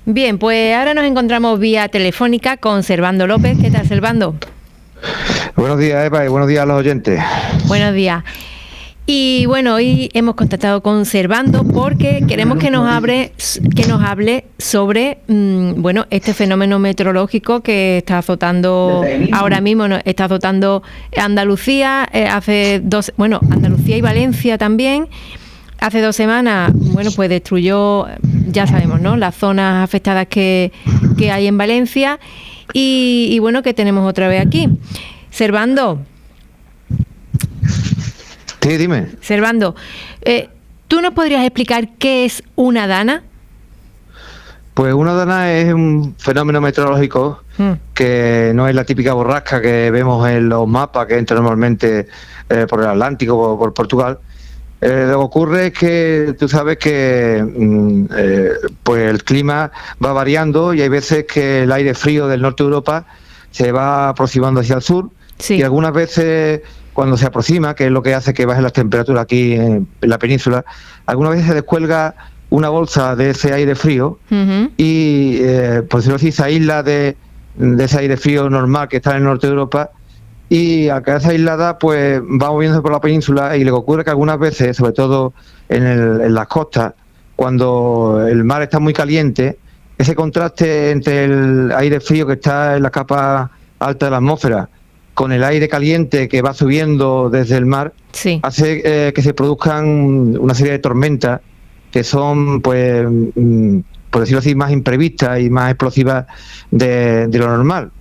Bien, pues ahora nos encontramos vía telefónica con Servando López. ¿Qué tal, Servando? Buenos días, Eva, y buenos días a los oyentes. Buenos días. Y bueno, hoy hemos contactado con Servando porque queremos que nos hable sobre bueno, este fenómeno meteorológico que está azotando ahora mismo, ¿no? Está azotando Andalucía, Andalucía y Valencia también. Hace 2 semanas, bueno, pues destruyó, ya sabemos, ¿no?, las zonas afectadas que hay en Valencia y bueno, que tenemos otra vez aquí. Servando. Sí, dime. Servando, ¿tú nos podrías explicar qué es una dana? Pues una dana es un fenómeno meteorológico que no es la típica borrasca que vemos en los mapas que entra normalmente por el Atlántico o por Portugal. Lo que ocurre es que tú sabes que pues el clima va variando y hay veces que el aire frío del norte de Europa se va aproximando hacia el sur. Sí. Y algunas veces cuando se aproxima, que es lo que hace que bajen las temperaturas aquí en la península, algunas veces se descuelga una bolsa de ese aire frío y, por decirlo así, se aísla de ese aire frío normal que está en el norte de Europa y al quedarse aislada, pues va moviéndose por la península y lo que ocurre es que algunas veces, sobre todo en las costas, cuando el mar está muy caliente, ese contraste entre el aire frío que está en la capa alta de la atmósfera con el aire caliente que va subiendo desde el mar, sí, hace que se produzcan una serie de tormentas que son, pues, por decirlo así, más imprevistas y más explosivas de lo normal.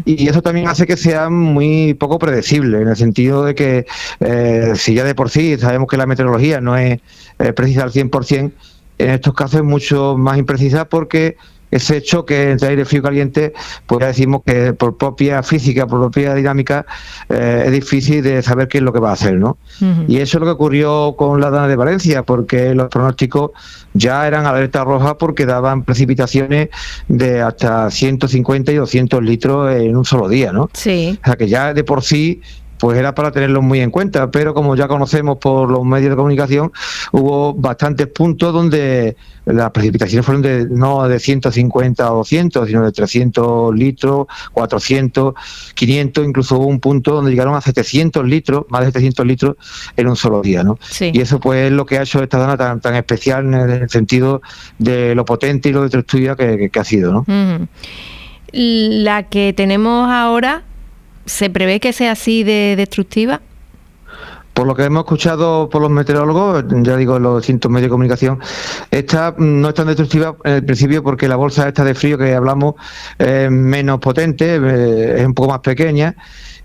Y eso también hace que sean muy poco predecibles, en el sentido de que si ya de por sí sabemos que la meteorología no es precisa al 100%, en estos casos es mucho más imprecisa porque ese choque entre aire frío y caliente, pues ya decimos que por propia física, por propia dinámica, es difícil de saber qué es lo que va a hacer, ¿no? Y eso es lo que ocurrió con la dana de Valencia, porque los pronósticos ya eran alerta roja porque daban precipitaciones de hasta 150 y 200 litros en un solo día, ¿no? Sí. O sea que ya de por sí pues era para tenerlo muy en cuenta, pero como ya conocemos por los medios de comunicación, hubo bastantes puntos donde las precipitaciones fueron no de 150 o 200, sino de 300 litros, 400, 500, incluso hubo un punto donde llegaron a 700 litros, más de 700 litros en un solo día, ¿no? Sí. Y eso pues es lo que ha hecho esta dana tan especial en el sentido de lo potente y lo destructiva que ha sido, ¿no? La que tenemos ahora, ¿se prevé que sea así de destructiva? Por lo que hemos escuchado por los meteorólogos, ya digo, los distintos medios de comunicación, esta no es tan destructiva en el principio porque la bolsa esta de frío que hablamos es menos potente, es un poco más pequeña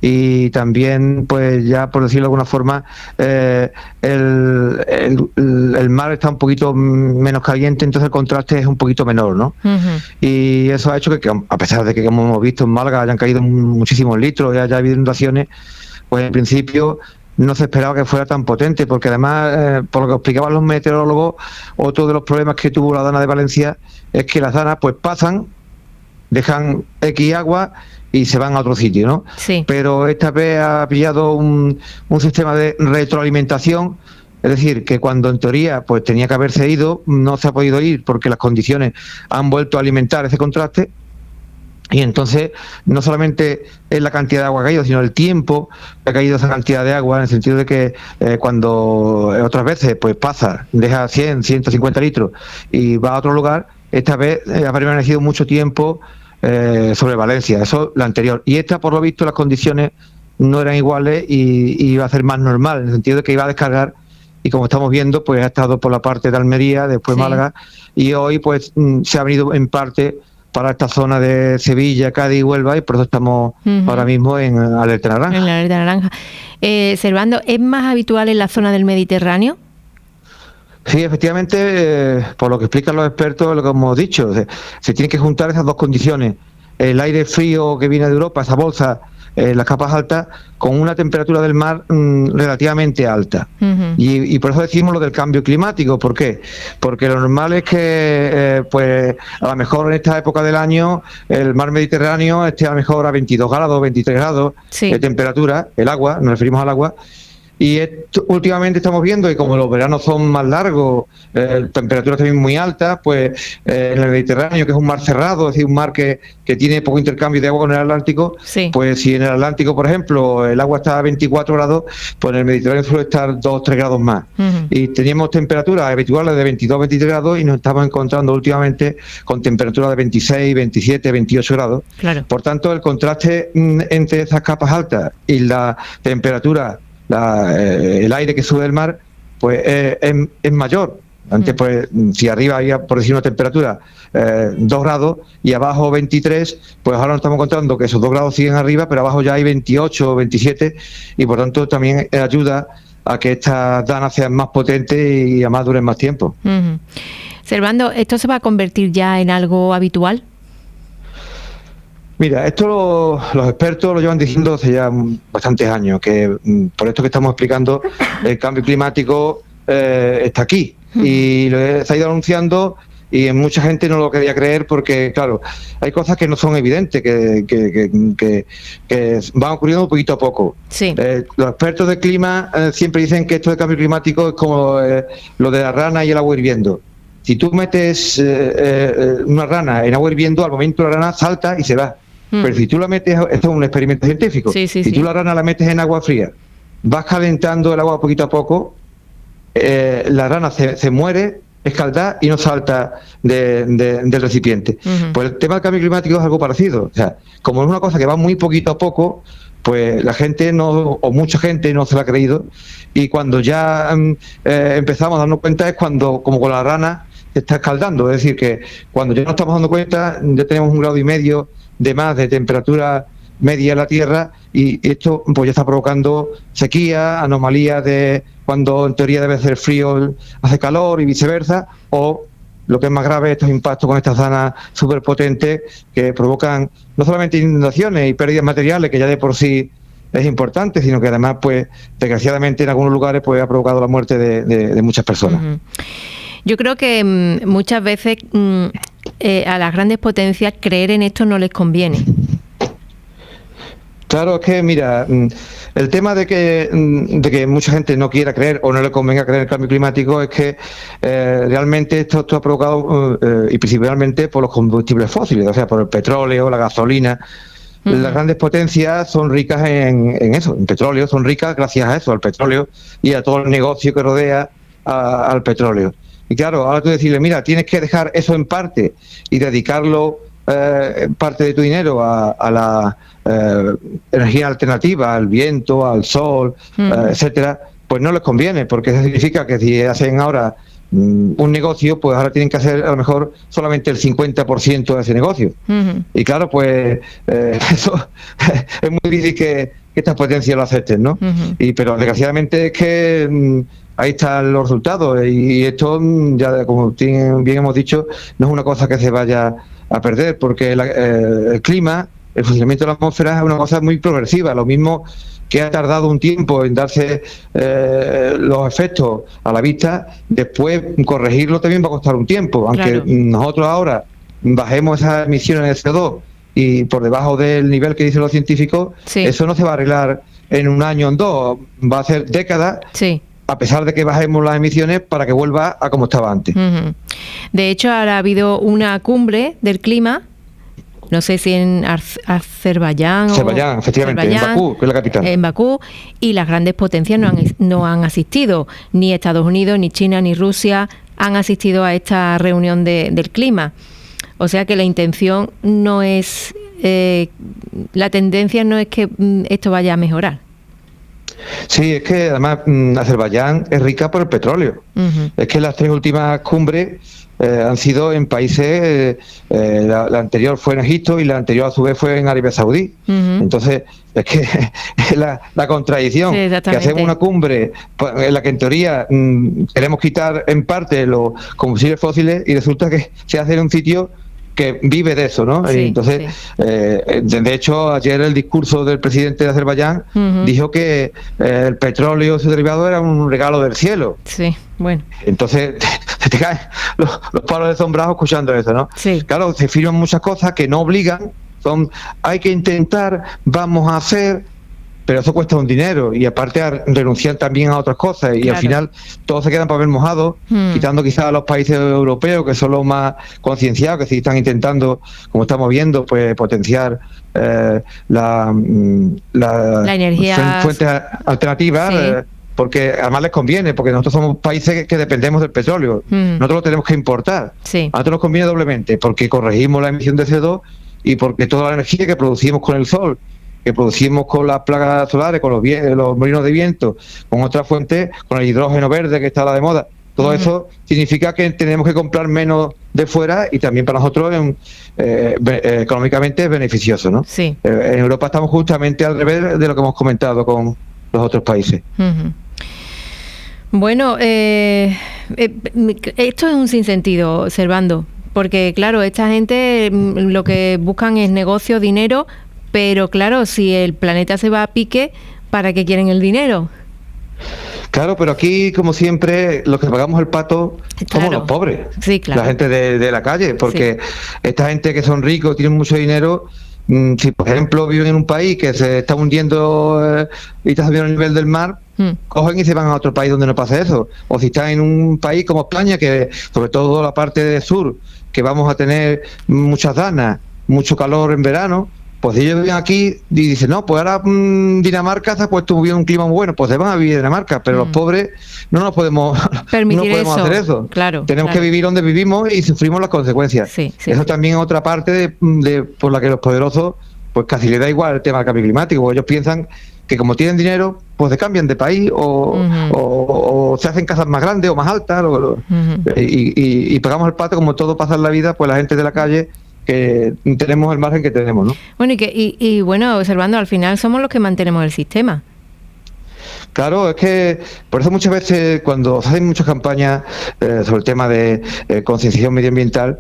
y también, pues ya por decirlo de alguna forma, el mar está un poquito menos caliente, entonces el contraste es un poquito menor, ¿no? Y eso ha hecho que a pesar de que, como hemos visto en Málaga, hayan caído muchísimos litros y haya habido inundaciones, pues en principio no se esperaba que fuera tan potente, porque además, por lo que explicaban los meteorólogos, otro de los problemas que tuvo la dana de Valencia es que las danas pues pasan, dejan X agua y se van a otro sitio, ¿no? Sí. Pero esta vez ha pillado un sistema de retroalimentación, es decir, que cuando en teoría pues tenía que haberse ido, no se ha podido ir porque las condiciones han vuelto a alimentar ese contraste. Y entonces no solamente es la cantidad de agua que ha caído, sino el tiempo que ha caído esa cantidad de agua, en el sentido de que cuando otras veces pues pasa, deja 100, 150 litros y va a otro lugar, esta vez ha permanecido mucho tiempo sobre Valencia, eso es la anterior. Y esta, por lo visto, las condiciones no eran iguales y iba a ser más normal, en el sentido de que iba a descargar, y como estamos viendo, pues ha estado por la parte de Almería, después sí, Málaga, y hoy pues se ha venido en parte para esta zona de Sevilla, Cádiz y Huelva, y por eso estamos ahora mismo en alerta naranja. En la alerta naranja. Servando, ¿es más habitual en la zona del Mediterráneo? Sí, efectivamente, por lo que explican los expertos, lo que hemos dicho, se tienen que juntar esas dos condiciones. El aire frío que viene de Europa, esa bolsa, las capas altas, con una temperatura del mar relativamente alta. Y por eso decimos lo del cambio climático. ¿Por qué? Porque lo normal es que, pues, a lo mejor en esta época del año, el mar Mediterráneo esté a lo mejor a 22 grados, 23 grados de temperatura, el agua, nos referimos al agua, Y últimamente estamos viendo que como los veranos son más largos, temperaturas también muy altas, pues en el Mediterráneo, que es un mar cerrado, es decir, un mar que tiene poco intercambio de agua con el Atlántico, sí. Pues si en el Atlántico, por ejemplo, el agua está a 24 grados, pues en el Mediterráneo suele estar 2 o 3 grados más. Y teníamos temperaturas habituales de 22 23 grados y nos estamos encontrando últimamente con temperaturas de 26, 27, 28 grados. Claro. Por tanto, el contraste entre esas capas altas y la temperatura, el aire que sube del mar, pues es mayor. Antes, pues, si arriba había, por decir, una temperatura 2 grados y abajo 23, pues ahora nos estamos encontrando que esos 2 grados siguen arriba, pero abajo ya hay 28 o 27, y por tanto también ayuda a que estas danas sean más potentes y además duren más tiempo. Servando, ¿esto se va a convertir ya en algo habitual? Mira, esto los expertos lo llevan diciendo hace ya bastantes años, que por esto que estamos explicando, el cambio climático está aquí y lo se ha ido anunciando, y mucha gente no lo quería creer porque, claro, hay cosas que no son evidentes, que van ocurriendo poquito a poco. Sí. Los expertos de clima siempre dicen que esto de cambio climático es como lo de la rana y el agua hirviendo. Si tú metes una rana en agua hirviendo, al momento la rana salta y se va. Pero si tú la metes, esto es un experimento científico, si tú la rana la metes en agua fría, vas calentando el agua poquito a poco, la rana se muere escaldada y no salta del recipiente. Pues el tema del cambio climático es algo parecido. O sea, como es una cosa que va muy poquito a poco, pues la gente o mucha gente no se lo ha creído, y cuando ya empezamos a darnos cuenta es cuando, como con la rana, se está escaldando. Es decir, que cuando ya nos estamos dando cuenta, ya tenemos 1,5 grados de más de temperatura media en la Tierra, y esto pues ya está provocando sequía, anomalías de cuando en teoría debe hacer frío, hace calor, y viceversa, o lo que es más grave, estos impactos con estas danas superpotentes que provocan no solamente inundaciones y pérdidas materiales, que ya de por sí es importante, sino que además, pues desgraciadamente en algunos lugares pues ha provocado la muerte de muchas personas. Yo creo que muchas veces a las grandes potencias creer en esto no les conviene. Claro, es que mira, el tema de que mucha gente no quiera creer o no le convenga creer en el cambio climático es que realmente esto ha provocado, y principalmente por los combustibles fósiles, o sea, por el petróleo, la gasolina. Las grandes potencias son ricas en eso, en petróleo, son ricas gracias a eso, al petróleo y a todo el negocio que rodea al petróleo. Y claro, ahora tú decirle, mira, tienes que dejar eso en parte y dedicarlo parte de tu dinero a la energía alternativa, al viento, al sol, etcétera, pues no les conviene, porque eso significa que si hacen ahora un negocio, pues ahora tienen que hacer a lo mejor solamente el 50% de ese negocio. Y claro, pues eso es muy difícil que estas potencias lo acepten, ¿no? Pero desgraciadamente es que ahí están los resultados, y esto, ya como bien hemos dicho, no es una cosa que se vaya a perder, porque el clima, el funcionamiento de la atmósfera es una cosa muy progresiva, lo mismo que ha tardado un tiempo en darse los efectos a la vista, después corregirlo también va a costar un tiempo, aunque nosotros ahora bajemos esas emisiones de CO2 y por debajo del nivel que dicen los científicos, eso no se va a arreglar en un año o en 2, va a ser décadas. A pesar de que bajemos las emisiones, para que vuelva a como estaba antes. De hecho, ahora ha habido una cumbre del clima, no sé si en Azerbaiyán efectivamente, en Bakú, que es la capital. En Bakú, y las grandes potencias no han asistido, ni Estados Unidos, ni China, ni Rusia han asistido a esta reunión del clima. O sea que la intención no es, la tendencia no es que esto vaya a mejorar. Sí, es que además Azerbaiyán es rica por el petróleo. Es que las 3 últimas cumbres han sido en países, la anterior fue en Egipto y la anterior a su vez fue en Arabia Saudí. Entonces, es que es la contradicción, que hacemos una cumbre en la que en teoría queremos quitar en parte los combustibles fósiles, y resulta que se hace en un sitio que vive de eso, ¿no? Entonces, de hecho, ayer el discurso del presidente de Azerbaiyán dijo que el petróleo y su derivado era un regalo del cielo. Sí, bueno. Entonces, se te caen los palos de sombrajo escuchando eso, ¿no? Claro, se firman muchas cosas que no obligan, hay que intentar, vamos a hacer, pero eso cuesta un dinero y aparte renuncian también a otras cosas y al final todos se quedan papel mojado, quitando quizás a los países europeos que son los más concienciados, que sí están intentando, como estamos viendo, pues potenciar la energía, fuentes alternativas. Sí. Porque además les conviene, porque nosotros somos países que dependemos del petróleo. Nosotros lo tenemos que importar. Sí. A nosotros nos conviene doblemente, porque corregimos la emisión de CO2 y porque toda la energía que producimos con el sol, que producimos con las placas solares, con los molinos de viento, con otras fuentes, con el hidrógeno verde que está a la de moda, todo eso significa que tenemos que comprar menos de fuera y también para nosotros económicamente es beneficioso, ¿no? Sí. En Europa estamos justamente al revés de lo que hemos comentado con los otros países. Bueno, esto es un sinsentido, Servando, porque claro, esta gente lo que buscan es negocio, dinero, pero claro, si el planeta se va a pique, ¿para qué quieren el dinero? Claro, pero aquí, como siempre, los que pagamos el pato somos los pobres, sí, claro. La gente de la calle, porque esta gente que son ricos, tienen mucho dinero. Si, por ejemplo, viven en un país que se está hundiendo y está subiendo el nivel del mar, cogen y se van a otro país donde no pasa eso. O si están en un país como España, que sobre todo la parte del sur, que vamos a tener muchas danas, mucho calor en verano, pues ellos viven aquí y dicen, no, pues ahora Dinamarca se ha puesto bien un clima muy bueno, pues se van a vivir en Dinamarca, pero los pobres no nos podemos hacer eso. Claro, tenemos que vivir donde vivimos y sufrimos las consecuencias. Eso también es otra parte por la que los poderosos pues casi les da igual el tema del cambio climático, porque ellos piensan que como tienen dinero, pues se cambian de país o se hacen casas más grandes o más altas y pagamos el pato. Como todo pasa en la vida, pues la gente de la calle que tenemos el margen que tenemos, ¿no? Bueno, y bueno, observando, al final somos los que mantenemos el sistema. Claro, es que por eso muchas veces cuando se hacen muchas campañas sobre el tema de concienciación medioambiental,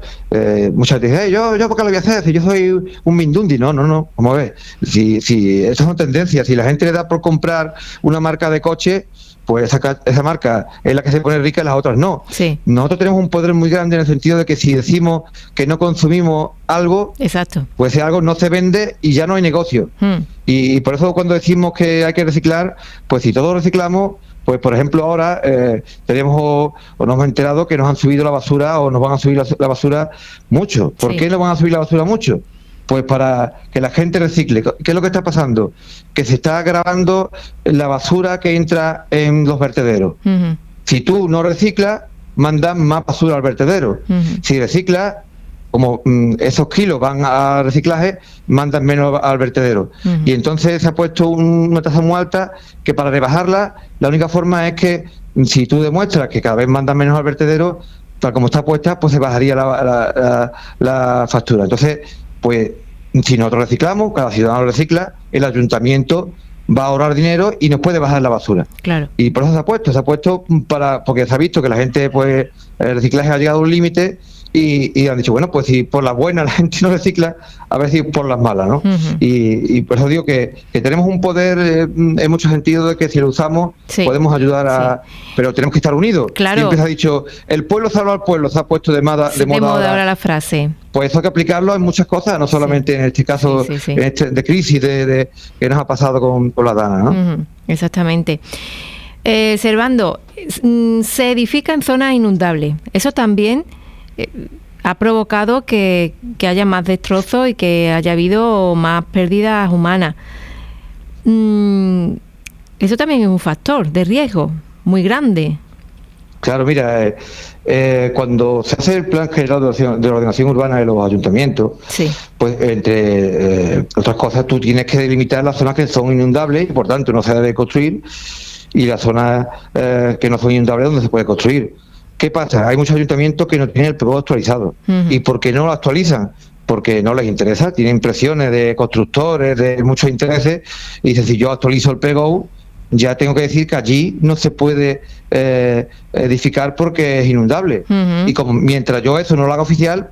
muchas veces dicen, yo ¿por qué lo voy a hacer? Si yo soy un mindundi. No, vamos a ver. Si eso es una tendencia, si la gente le da por comprar una marca de coche, pues esa marca es la que se pone rica y las otras no. Sí. Nosotros tenemos un poder muy grande en el sentido de que si decimos que no consumimos algo, exacto, pues ese algo no se vende y ya no hay negocio. Y por eso cuando decimos que hay que reciclar, pues si todos reciclamos, pues por ejemplo ahora tenemos o nos hemos enterado que nos han subido la basura o nos van a subir la basura mucho. ¿Por qué nos van a subir la basura mucho? Pues para que la gente recicle. ¿Qué es lo que está pasando? Que se está agravando la basura que entra en los vertederos. Si tú no reciclas, mandas más basura al vertedero. Si reciclas, como esos kilos van a reciclaje, mandan menos al vertedero. Y entonces se ha puesto una tasa muy alta que para rebajarla, la única forma es que si tú demuestras que cada vez mandan menos al vertedero, tal como está puesta, pues se bajaría la factura. Entonces, pues si nosotros reciclamos, cada ciudadano recicla, el ayuntamiento va a ahorrar dinero y nos puede bajar la basura. Claro. Y por eso se ha puesto porque se ha visto que la gente, pues, el reciclaje ha llegado a un límite y han dicho, bueno, pues si por las buenas la gente no recicla, a ver si por las malas, ¿no? Y por eso digo que tenemos un poder en muchos sentidos de que si lo usamos podemos ayudar pero tenemos que estar unidos. Claro. Siempre se ha dicho, el pueblo salva al pueblo, se ha puesto de moda ahora la frase. Pues eso hay que aplicarlo en muchas cosas, no solamente en este caso de crisis que nos ha pasado con la Dana, ¿no? Exactamente. Servando, se edifica en zonas inundables. Eso también ha provocado que haya más destrozos y que haya habido más pérdidas humanas. Eso también es un factor de riesgo muy grande. Claro, mira, cuando se hace el Plan General de Ordenación Urbana de los ayuntamientos, pues entre otras cosas tú tienes que delimitar las zonas que son inundables y por tanto no se debe construir y las zonas que no son inundables donde se puede construir. ¿Qué pasa? Hay muchos ayuntamientos que no tienen el PGO actualizado. ¿Y por qué no lo actualizan? Porque no les interesa, tienen presiones de constructores, de muchos intereses, y dicen, si yo actualizo el PGO, ya tengo que decir que allí no se puede edificar porque es inundable. Y como mientras yo eso no lo haga oficial,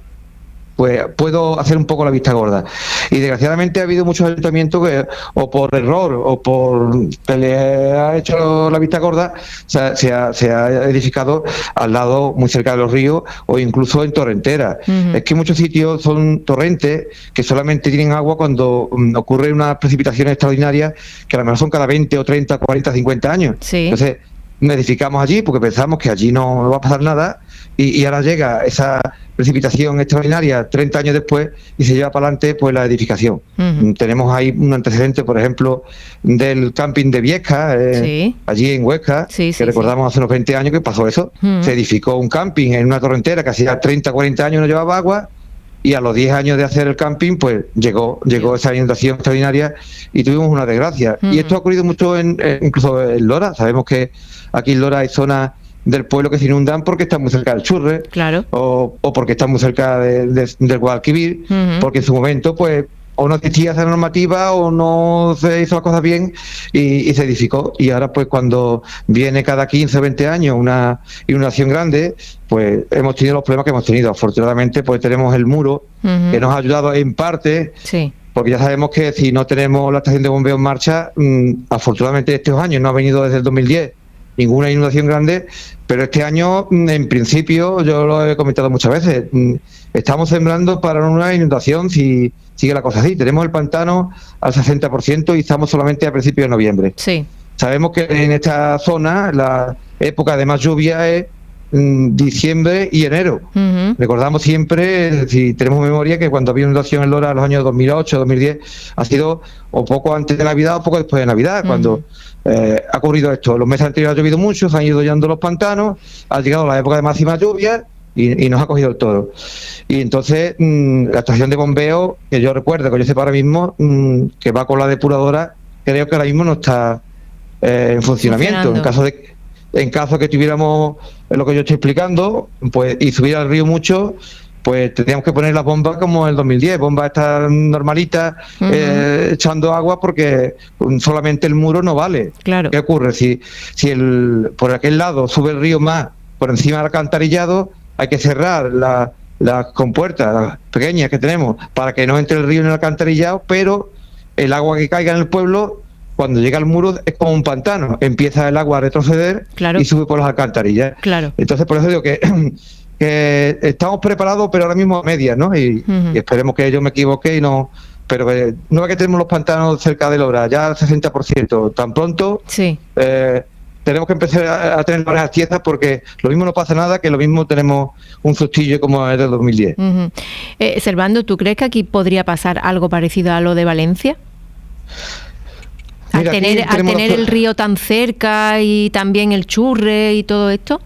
pues puedo hacer un poco la vista gorda. Y desgraciadamente ha habido muchos ayuntamientos que, o por error, o por que le ha hecho la vista gorda, se ha edificado al lado, muy cerca de los ríos, o incluso en torrenteras. Es que muchos sitios son torrentes que solamente tienen agua cuando ocurren unas precipitaciones extraordinarias, que a lo mejor son cada 20 o 30, 40, 50 años. Sí. Entonces, edificamos allí porque pensamos que allí no va a pasar nada, y ahora llega esa precipitación extraordinaria 30 años después y se lleva para adelante pues la edificación. Tenemos ahí un antecedente, por ejemplo, del camping de Viesca, allí en Huesca, que recordamos hace unos 20 años que pasó eso. Se edificó un camping en una torrentera que hacía 30, 40 años no llevaba agua, y a los 10 años de hacer el camping pues llegó esa inundación extraordinaria y tuvimos una desgracia. Y esto ha ocurrido mucho incluso en Lora. Sabemos que aquí en Lora hay zonas del pueblo que se inundan porque están muy cerca del Churre, o porque están muy cerca del Guadalquivir, porque en su momento pues o no existía esa normativa o no se hizo las cosas bien y se edificó. Y ahora pues cuando viene cada 15 o 20 años una inundación grande, pues hemos tenido los problemas que hemos tenido. Afortunadamente pues tenemos el muro que nos ha ayudado en parte, porque ya sabemos que si no tenemos la estación de bombeo en marcha, afortunadamente estos años no ha venido desde el 2010 ninguna inundación grande, pero este año, en principio, yo lo he comentado muchas veces, estamos sembrando para una inundación si sigue la cosa así. Tenemos el pantano al 60% y estamos solamente a principios de noviembre. Sabemos que en esta zona la época de más lluvia es diciembre y enero. Recordamos siempre, si tenemos memoria, que cuando había inundación en Lora en los años 2008, 2010, ha sido o poco antes de Navidad o poco después de Navidad, cuando ha ocurrido esto. Los meses anteriores ha llovido mucho, se han ido llenando los pantanos, ha llegado la época de máxima lluvia y nos ha cogido el toro. Y entonces la estación de bombeo, que yo recuerdo, que yo sepa ahora mismo, que va con la depuradora, creo que ahora mismo no está en funcionamiento. En caso que tuviéramos lo que yo estoy explicando, pues y subiera el río mucho, pues tendríamos que poner las bombas como en el 2010, bombas estas normalitas, echando agua, porque solamente el muro no vale. ¿Qué ocurre? Si por aquel lado sube el río más por encima del alcantarillado, hay que cerrar las compuertas, las pequeñas que tenemos, para que no entre el río en el alcantarillado, pero el agua que caiga en el pueblo, cuando llega al muro, es como un pantano. Empieza el agua a retroceder y sube por las alcantarillas. Entonces, por eso digo que estamos preparados, pero ahora mismo a medias, ¿no? Y esperemos que yo me equivoque y no... Pero no es que tenemos los pantanos cerca de Lora, ya al 60%. Tan pronto tenemos que empezar a tener las orejas tiesas, porque lo mismo no pasa nada, que lo mismo tenemos un sustillo como el del 2010. Servando, ¿tú crees que aquí podría pasar algo parecido a lo de Valencia? Mira, al tener el río tan cerca y también el Churre y todo esto.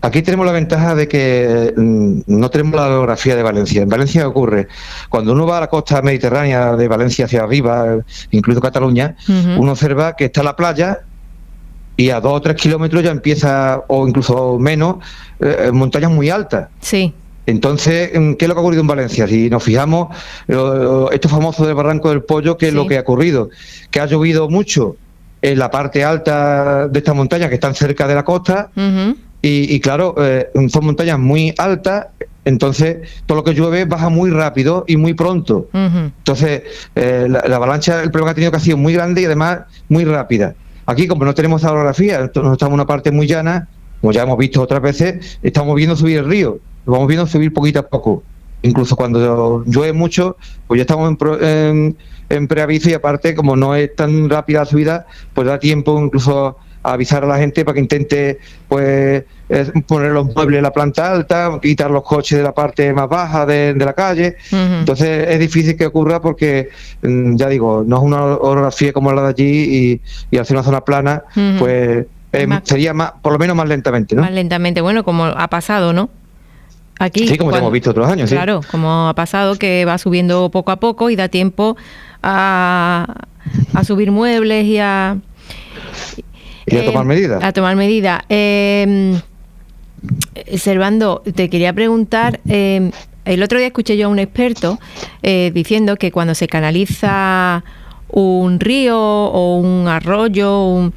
Aquí tenemos la ventaja de que no tenemos la geografía de Valencia. En Valencia ocurre, cuando uno va a la costa mediterránea de Valencia hacia arriba, incluso Cataluña, uno observa que está la playa y a 2 o 3 kilómetros ya empieza, o incluso menos, montañas muy altas. Entonces, ¿qué es lo que ha ocurrido en Valencia? Si nos fijamos, esto famoso del Barranco del Pollo, ¿qué es lo que ha ocurrido? Que ha llovido mucho en la parte alta de estas montañas que están cerca de la costa, y claro, son montañas muy altas, entonces todo lo que llueve baja muy rápido y muy pronto. Entonces, la avalancha, el problema que ha tenido, que ha sido muy grande y además muy rápida. Aquí, como no tenemos esa orografía, estamos en una parte muy llana, como ya hemos visto otras veces, estamos viendo subir el río. Lo vamos viendo subir poquito a poco. Incluso cuando llueve mucho, pues ya estamos en preaviso, y aparte, como no es tan rápida la subida, pues da tiempo incluso a avisar a la gente para que intente pues poner los muebles en la planta alta, quitar los coches de la parte más baja de la calle. Entonces es difícil que ocurra, porque ya digo, no es una orografía como la de allí, y al ser una zona plana, pues sería más, por lo menos más lentamente, ¿no? Más lentamente, bueno, como ha pasado, ¿no? Aquí, sí, como hemos visto otros años. Claro, como ha pasado, que va subiendo poco a poco y da tiempo a subir muebles y a tomar medidas. A tomar medidas. Servando, te quería preguntar, el otro día escuché yo a un experto diciendo que cuando se canaliza un río o un arroyo,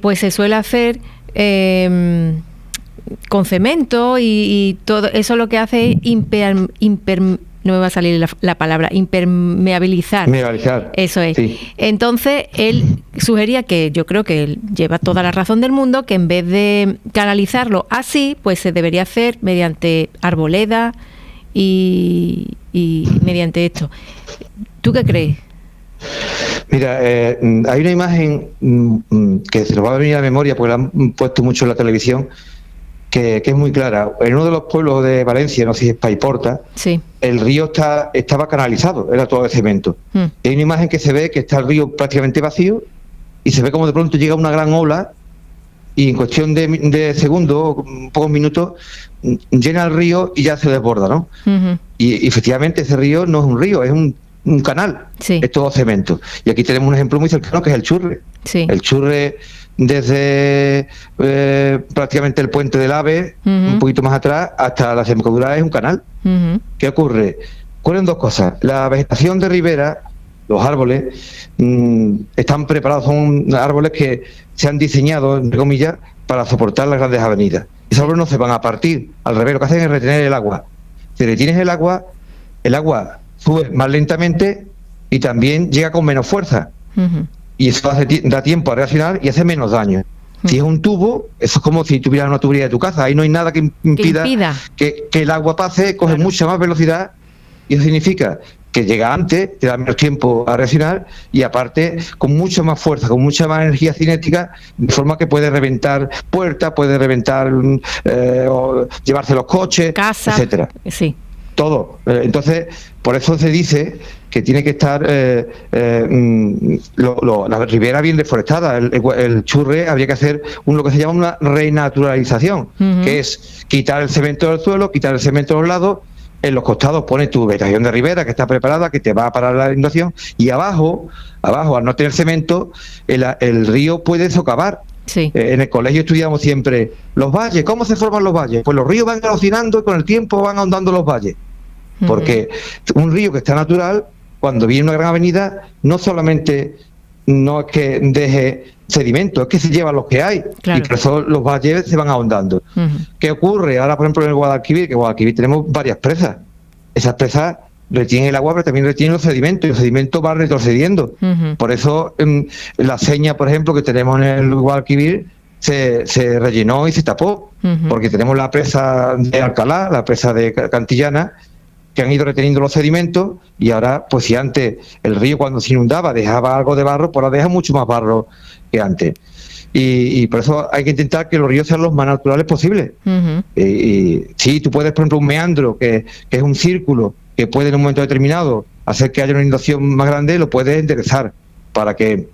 pues se suele hacer... con cemento y todo eso lo que hace es no me va a salir la palabra, impermeabilizar. Eso es. Sí. Entonces, él sugería, que yo creo que él lleva toda la razón del mundo, que en vez de canalizarlo así, pues se debería hacer mediante arboleda y mediante esto. ¿Tú qué crees? Mira, hay una imagen que se nos va a venir a la memoria porque la han puesto mucho en la televisión, que es muy clara. En uno de los pueblos de Valencia, no sé si es Paiporta, sí, el río estaba canalizado, era todo de cemento. Hay una imagen que se ve que está el río prácticamente vacío y se ve como de pronto llega una gran ola y en cuestión de segundos, pocos minutos, llena el río y ya se desborda, ¿no? Y efectivamente ese río no es un río, es un canal, sí, es todo cemento. Y aquí tenemos un ejemplo muy cercano que es el Churre. Sí. El Churre, desde prácticamente el puente del AVE, un poquito más atrás, hasta la desembocadura es un canal. ¿Qué ocurre? Ocurren dos cosas. La vegetación de ribera, los árboles, están preparados, son árboles que se han diseñado, entre comillas, para soportar las grandes avenidas. Esos árboles no se van a partir, al revés, lo que hacen es retener el agua. Si retienes el agua sube más lentamente y también llega con menos fuerza. Y eso da tiempo a reaccionar y hace menos daño. Si es un tubo, eso es como si tuvieras una tubería de tu casa. Ahí no hay nada que impida que el agua pase, coge mucha más velocidad y eso significa que llega antes, te da menos tiempo a reaccionar y aparte con mucha más fuerza, con mucha más energía cinética, de forma que puede reventar puertas, puede reventar o llevarse los coches, casa, etcétera. Sí. Todo. Entonces, por eso se dice que tiene que estar la ribera bien deforestada. El Churre habría que hacer lo que se llama una renaturalización, que es quitar el cemento del suelo, quitar el cemento de los lados, en los costados pones tu vegetación de ribera que está preparada, que te va a parar la inundación, y abajo, al no tener cemento, el río puede socavar. Sí. En el colegio estudiamos siempre los valles. ¿Cómo se forman los valles? Pues los ríos van erosionando y con el tiempo van ahondando los valles. Porque un río que está natural, cuando viene una gran avenida, no solamente no es que deje sedimento, es que se lleva lo que hay. Claro. Y por eso los valles se van ahondando. ¿Qué ocurre? Ahora, por ejemplo, en el Guadalquivir, que en Guadalquivir tenemos varias presas. Esas presas retienen el agua, pero también retienen los sedimentos, y los sedimentos van retrocediendo. Por eso la seña, por ejemplo, que tenemos en el Guadalquivir se rellenó y se tapó, porque tenemos la presa de Alcalá, la presa de Cantillana, que han ido reteniendo los sedimentos, y ahora, pues si antes el río cuando se inundaba dejaba algo de barro, pues ahora deja mucho más barro que antes. Y por eso hay que intentar que los ríos sean los más naturales posibles. Y sí, tú puedes, por ejemplo, un meandro, que es un círculo, que puede en un momento determinado hacer que haya una inundación más grande, lo puedes enderezar para que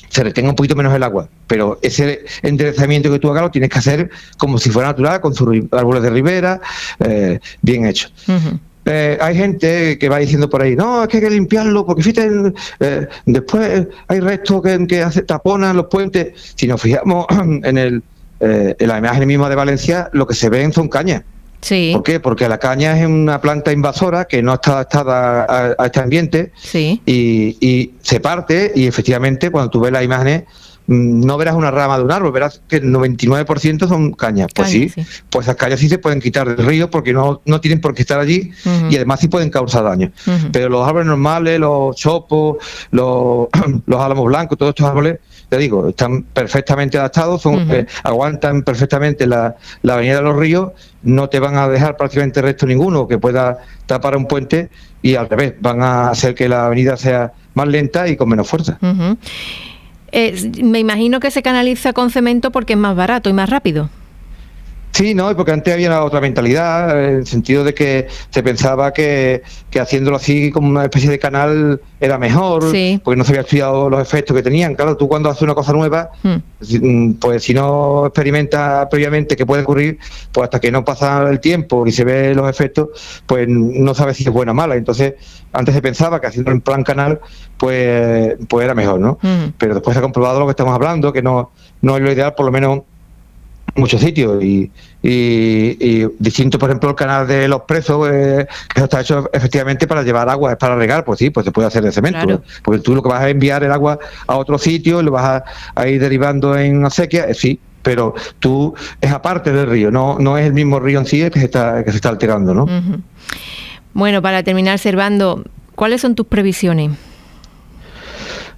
se retenga un poquito menos el agua, pero ese enderezamiento que tú hagas lo tienes que hacer como si fuera natural, con sus árboles de ribera, bien hecho. Hay gente que va diciendo por ahí, no, es que hay que limpiarlo, porque fíjate, después hay restos que taponan los puentes. Si nos fijamos en la imagen misma de Valencia, lo que se ven son cañas. Sí. ¿Por qué? Porque la caña es una planta invasora que no está adaptada a este ambiente. Sí. Y se parte, y efectivamente cuando tú ves las imágenes no verás una rama de un árbol, verás que el 99% son cañas. Pues sí, pues esas cañas sí se pueden quitar del río porque no tienen por qué estar allí, y además sí pueden causar daño. Pero los árboles normales, los chopos, los álamos blancos, todos estos árboles, te digo, están perfectamente adaptados, aguantan perfectamente la avenida de los ríos, no te van a dejar prácticamente resto ninguno que pueda tapar un puente, y al revés, van a hacer que la avenida sea más lenta y con menos fuerza. Me imagino que se canaliza con cemento porque es más barato y más rápido. Sí, no, porque antes había otra mentalidad, en el sentido de que se pensaba que haciéndolo así como una especie de canal era mejor, sí, porque no se había estudiado los efectos que tenían. Claro, tú cuando haces una cosa nueva, pues si no experimentas previamente qué puede ocurrir, pues hasta que no pasa el tiempo y se ve los efectos, pues no sabes si es buena o mala. Entonces, antes se pensaba que haciendo en plan canal, pues era mejor, ¿no? Pero después se ha comprobado lo que estamos hablando, que no es lo ideal, por lo menos muchos sitios, y distinto, por ejemplo, el canal de los presos, que eso está hecho efectivamente para llevar agua, es para regar, pues sí, pues se puede hacer de cemento, claro, porque tú lo que vas a enviar el agua a otro sitio y lo vas a ir derivando en acequia, sí, pero es aparte del río, no es el mismo río en sí el que se está alterando, ¿no? Uh-huh. Bueno, para terminar, Servando, ¿cuáles son tus previsiones?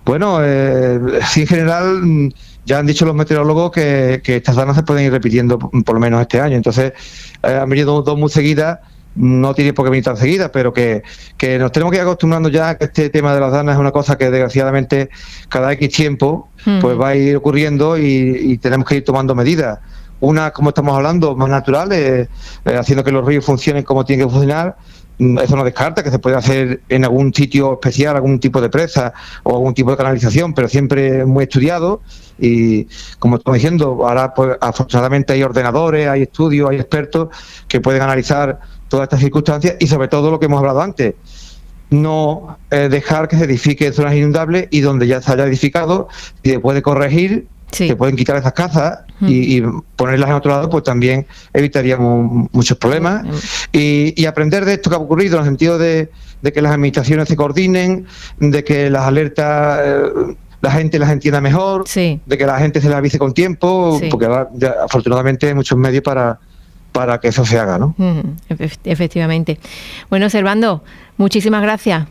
Bueno, sí, en general ya han dicho los meteorólogos que estas danas se pueden ir repitiendo por lo menos este año. Entonces, han venido dos muy seguidas, no tiene por qué venir tan seguidas, pero que nos tenemos que ir acostumbrando ya a que este tema de las danas es una cosa que desgraciadamente cada X tiempo pues va a ir ocurriendo y tenemos que ir tomando medidas. Una, como estamos hablando, más naturales, haciendo que los ríos funcionen como tienen que funcionar. Eso no descarta que se puede hacer en algún sitio especial, algún tipo de presa o algún tipo de canalización, pero siempre muy estudiado. Y como estamos diciendo, ahora pues afortunadamente hay ordenadores, hay estudios, hay expertos que pueden analizar todas estas circunstancias y sobre todo lo que hemos hablado antes, no dejar que se edifique en zonas inundables, y donde ya se haya edificado, si se puede corregir, se pueden quitar esas casas y ponerlas en otro lado, pues también evitaríamos muchos problemas. Y aprender de esto que ha ocurrido, en el sentido de que las administraciones se coordinen, de que las alertas la gente las entienda mejor, de que la gente se las avise con tiempo, porque ya, afortunadamente hay muchos medios para que eso se haga, ¿no? Efectivamente. Bueno, Servando, muchísimas gracias.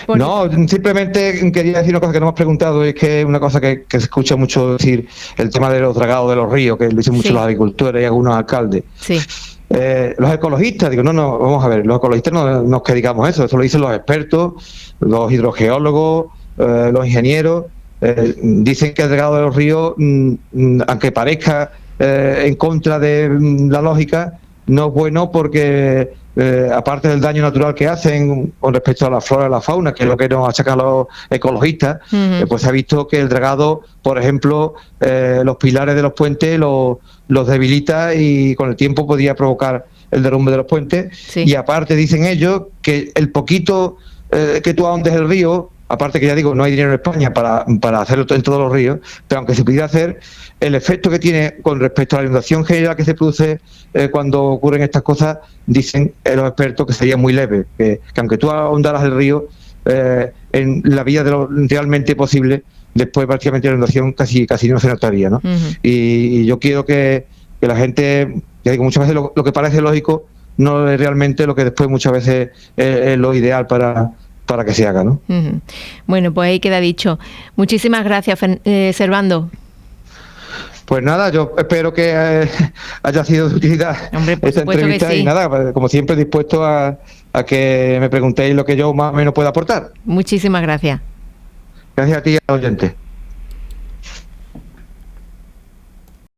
No, simplemente quería decir una cosa que no me has preguntado, es que es una cosa que se escucha mucho decir, el tema de los dragados de los ríos, que lo dicen mucho los agricultores y algunos alcaldes. Los ecologistas, digo, no, vamos a ver, los ecologistas no es que digamos eso lo dicen los expertos, los hidrogeólogos, los ingenieros, dicen que el dragado de los ríos, aunque parezca en contra de la lógica, no es bueno porque aparte del daño natural que hacen con respecto a la flora y la fauna, que es lo que nos achacan los ecologistas, pues se ha visto que el dragado, por ejemplo, los pilares de los puentes los debilita y con el tiempo podría provocar el derrumbe de los puentes. Y aparte dicen ellos que el poquito que tú ahondes el río, aparte que ya digo, no hay dinero en España para hacerlo en todos los ríos, pero aunque se pudiera hacer, el efecto que tiene con respecto a la inundación general que se produce cuando ocurren estas cosas, dicen los expertos que sería muy leve, que aunque tú ahondaras el río, en la vía de lo realmente posible, después prácticamente la inundación casi no se notaría, ¿no? Y yo quiero que la gente, ya digo, muchas veces lo que parece lógico no es realmente lo que después muchas veces es lo ideal para que se haga, ¿no? Bueno, pues ahí queda dicho. Muchísimas gracias, Servando. Pues nada, yo espero que haya sido de utilidad esta entrevista y nada, como siempre dispuesto a que me preguntéis lo que yo más o menos pueda aportar. Muchísimas gracias. Gracias a ti, oyente.